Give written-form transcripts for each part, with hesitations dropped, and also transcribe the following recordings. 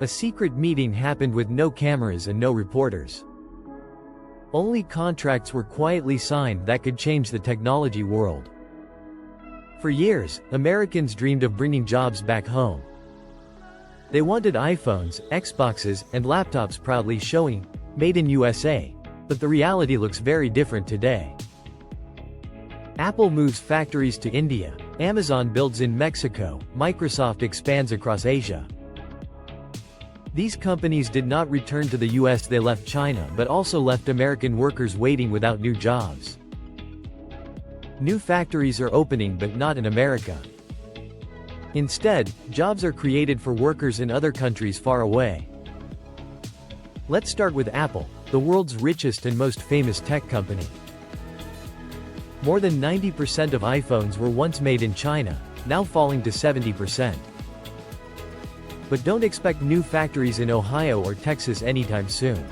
A secret meeting happened with no cameras and no reporters. Only contracts were quietly signed that could change the technology world. For years, Americans dreamed of bringing jobs back home. They wanted iPhones, Xboxes, and laptops proudly showing, "Made in USA." But the reality looks very different today. Apple moves factories to India, Amazon builds in Mexico, Microsoft expands across Asia. These companies did not return to the US, they left China but also left American workers waiting without new jobs. New factories are opening but not in America. Instead, jobs are created for workers in other countries far away. Let's start with Apple, the world's richest and most famous tech company. More than 90% of iPhones were once made in China, now falling to 70%. But don't expect new factories in Ohio or Texas anytime soon.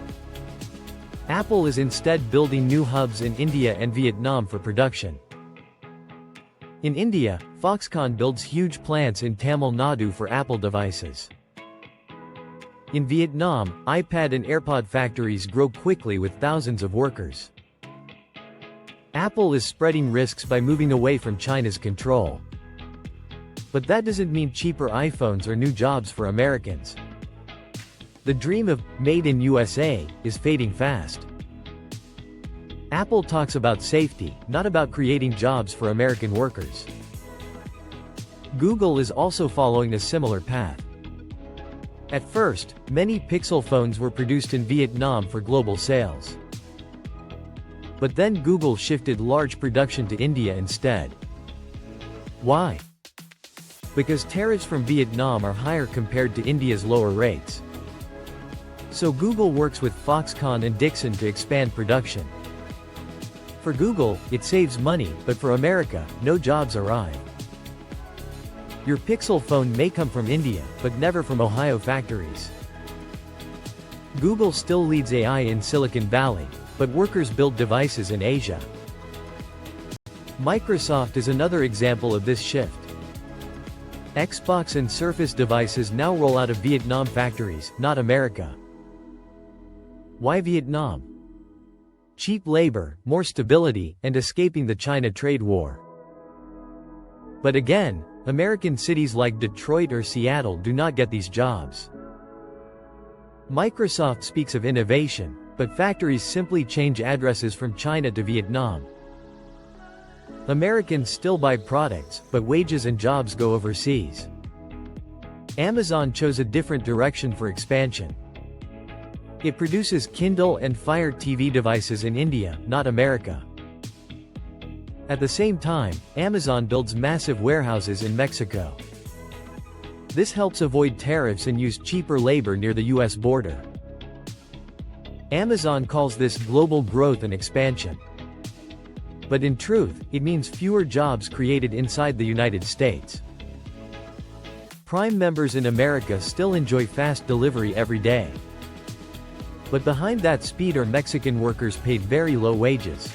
Apple is instead building new hubs in India and Vietnam for production. In India, Foxconn builds huge plants in Tamil Nadu for Apple devices. In Vietnam, iPad and AirPod factories grow quickly with thousands of workers. Apple is spreading risks by moving away from China's control. But that doesn't mean cheaper iPhones or new jobs for Americans. The dream of "Made in USA" is fading fast. Apple talks about safety, not about creating jobs for American workers. Google is also following a similar path. At first, many Pixel phones were produced in Vietnam for global sales. But then Google shifted large production to India instead. Why? Because tariffs from Vietnam are higher compared to India's lower rates. So Google works with Foxconn and Dixon to expand production. For Google, it saves money, but for America, no jobs arrive. Your Pixel phone may come from India, but never from Ohio factories. Google still leads AI in Silicon Valley, but workers build devices in Asia. Microsoft is another example of this shift. Xbox and Surface devices now roll out of Vietnam factories, not America. Why Vietnam? Cheap labor, more stability, and escaping the China trade war. But again, American cities like Detroit or Seattle do not get these jobs. Microsoft speaks of innovation, but factories simply change addresses from China to Vietnam. Americans still buy products, but wages and jobs go overseas. Amazon chose a different direction for expansion. It produces Kindle and Fire TV devices in India, not America. At the same time, Amazon builds massive warehouses in Mexico. This helps avoid tariffs and use cheaper labor near the US border. Amazon calls this global growth and expansion. But in truth, it means fewer jobs created inside the United States. Prime members in America still enjoy fast delivery every day. But behind that speed are Mexican workers paid very low wages.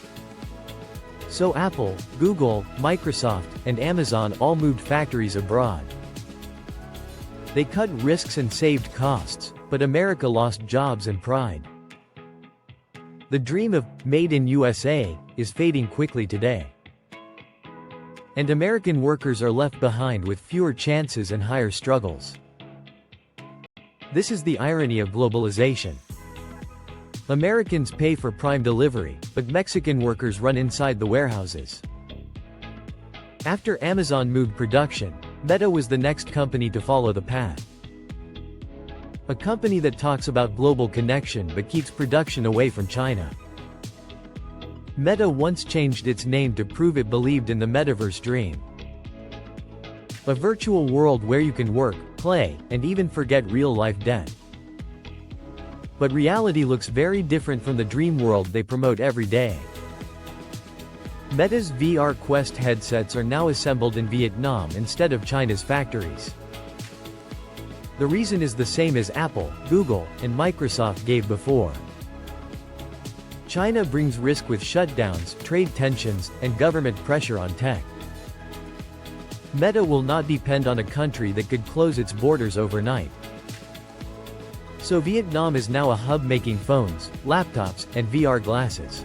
So Apple, Google, Microsoft, and Amazon all moved factories abroad. They cut risks and saved costs, but America lost jobs and pride. The dream of "Made in USA" is fading quickly today. And American workers are left behind with fewer chances and higher struggles. This is the irony of globalization. Americans pay for prime delivery, but Mexican workers run inside the warehouses. After Amazon moved production, Meta was the next company to follow the path. A company that talks about global connection but keeps production away from China. Meta once changed its name to prove it believed in the metaverse dream. A virtual world where you can work, play, and even forget real-life debt. But reality looks very different from the dream world they promote every day. Meta's VR Quest headsets are now assembled in Vietnam instead of China's factories. The reason is the same as Apple, Google, and Microsoft gave before. China brings risk with shutdowns, trade tensions, and government pressure on tech. Meta will not depend on a country that could close its borders overnight. So Vietnam is now a hub making phones, laptops, and VR glasses.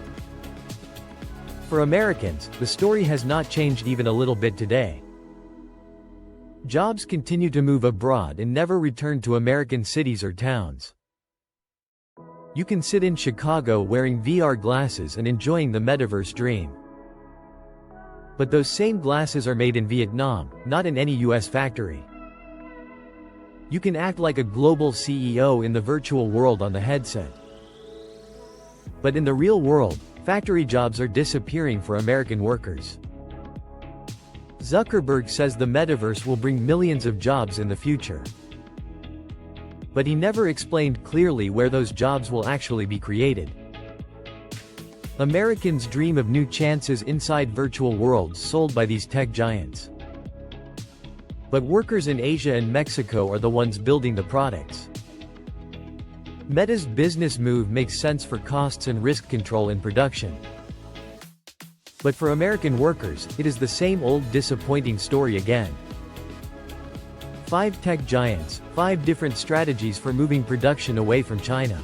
For Americans, the story has not changed even a little bit today. Jobs continue to move abroad and never return to American cities or towns. You can sit in Chicago wearing VR glasses and enjoying the metaverse dream. But those same glasses are made in Vietnam, not in any US factory. You can act like a global CEO in the virtual world on the headset. But in the real world, factory jobs are disappearing for American workers. Zuckerberg says the metaverse will bring millions of jobs in the future. But he never explained clearly where those jobs will actually be created. Americans dream of new chances inside virtual worlds sold by these tech giants. But workers in Asia and Mexico are the ones building the products. Meta's business move makes sense for costs and risk control in production. But for American workers, it is the same old disappointing story again. 5 tech giants, 5 different strategies for moving production away from China.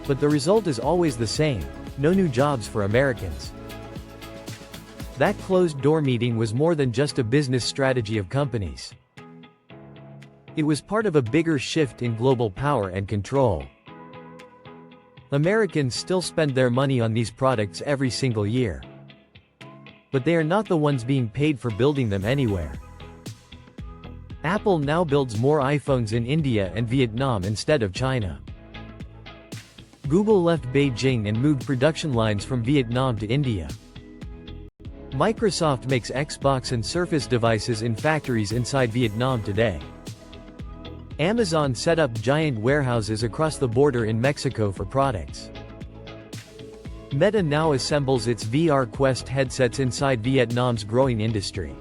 But the result is always the same: no new jobs for Americans. That closed-door meeting was more than just a business strategy of companies. It was part of a bigger shift in global power and control. Americans still spend their money on these products every single year. But they are not the ones being paid for building them anywhere. Apple now builds more iPhones in India and Vietnam instead of China. Google left Beijing and moved production lines from Vietnam to India. Microsoft makes Xbox and Surface devices in factories inside Vietnam today. Amazon set up giant warehouses across the border in Mexico for products. Meta now assembles its VR Quest headsets inside Vietnam's growing industry.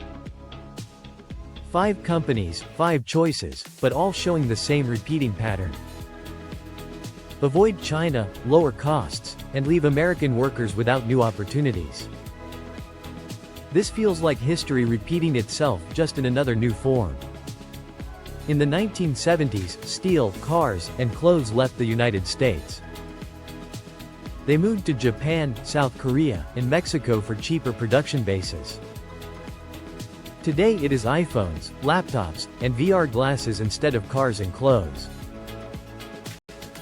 5 companies, 5 choices, but all showing the same repeating pattern. Avoid China, lower costs, and leave American workers without new opportunities. This feels like history repeating itself, just in another new form. In the 1970s, steel, cars, and clothes left the United States. They moved to Japan, South Korea, and Mexico for cheaper production bases. Today it is iPhones, laptops, and VR glasses instead of cars and clothes.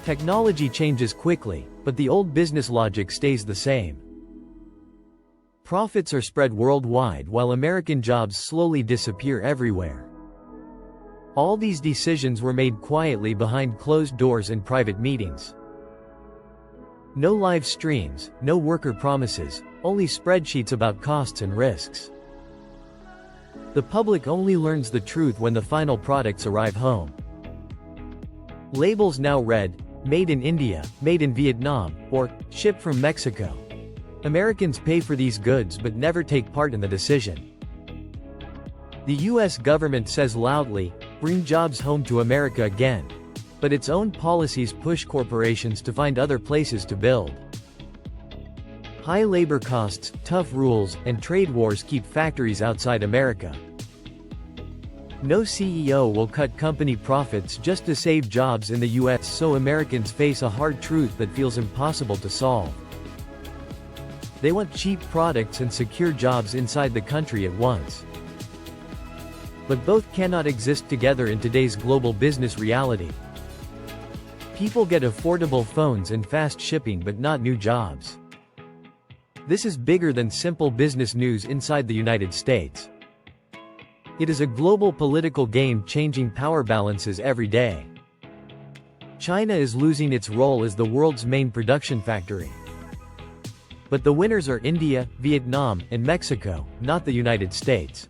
Technology changes quickly, but the old business logic stays the same. Profits are spread worldwide while American jobs slowly disappear everywhere. All these decisions were made quietly behind closed doors in private meetings. No live streams, no worker promises, only spreadsheets about costs and risks. The public only learns the truth when the final products arrive home. Labels now read, "Made in India," "Made in Vietnam," or "Shipped from Mexico." Americans pay for these goods but never take part in the decision. The US government says loudly, "Bring jobs home to America again." But its own policies push corporations to find other places to build. High labor costs, tough rules, and trade wars keep factories outside America. No CEO will cut company profits just to save jobs in the US, so Americans face a hard truth that feels impossible to solve. They want cheap products and secure jobs inside the country at once. But both cannot exist together in today's global business reality. People get affordable phones and fast shipping but not new jobs. This is bigger than simple business news inside the United States. It is a global political game changing power balances every day. China is losing its role as the world's main production factory. But the winners are India, Vietnam, and Mexico, not the United States.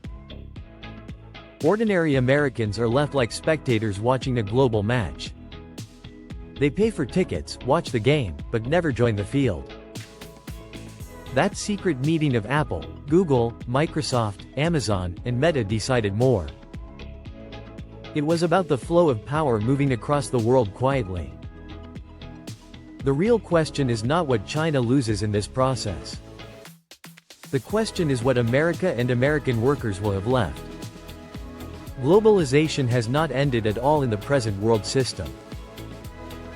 Ordinary Americans are left like spectators watching a global match. They pay for tickets, watch the game, but never join the field. That secret meeting of Apple, Google, Microsoft, Amazon, and Meta decided more. It was about the flow of power moving across the world quietly. The real question is not what China loses in this process. The question is what America and American workers will have left. Globalization has not ended at all in the present world system.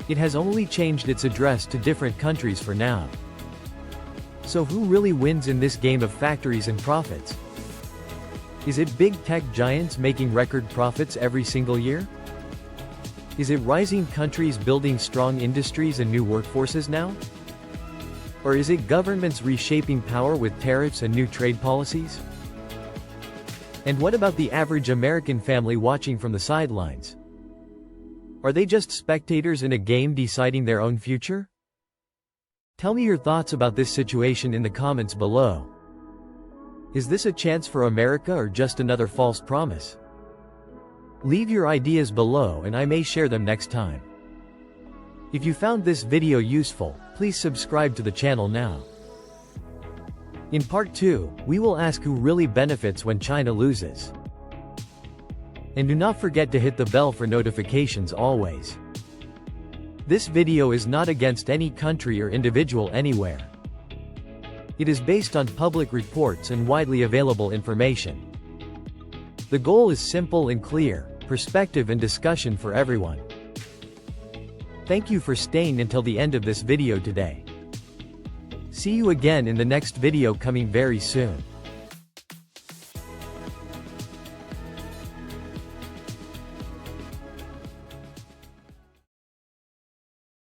It has only changed its address to different countries for now. So who really wins in this game of factories and profits? Is it big tech giants making record profits every single year? Is it rising countries building strong industries and new workforces now? Or is it governments reshaping power with tariffs and new trade policies? And what about the average American family watching from the sidelines? Are they just spectators in a game deciding their own future? Tell me your thoughts about this situation in the comments below. Is this a chance for America or just another false promise? Leave your ideas below and I may share them next time. If you found this video useful, please subscribe to the channel now. In part 2, we will ask who really benefits when China loses. And do not forget to hit the bell for notifications always. This video is not against any country or individual anywhere. It is based on public reports and widely available information. The goal is simple and clear, perspective and discussion for everyone. Thank you for staying until the end of this video today. See you again in the next video coming very soon.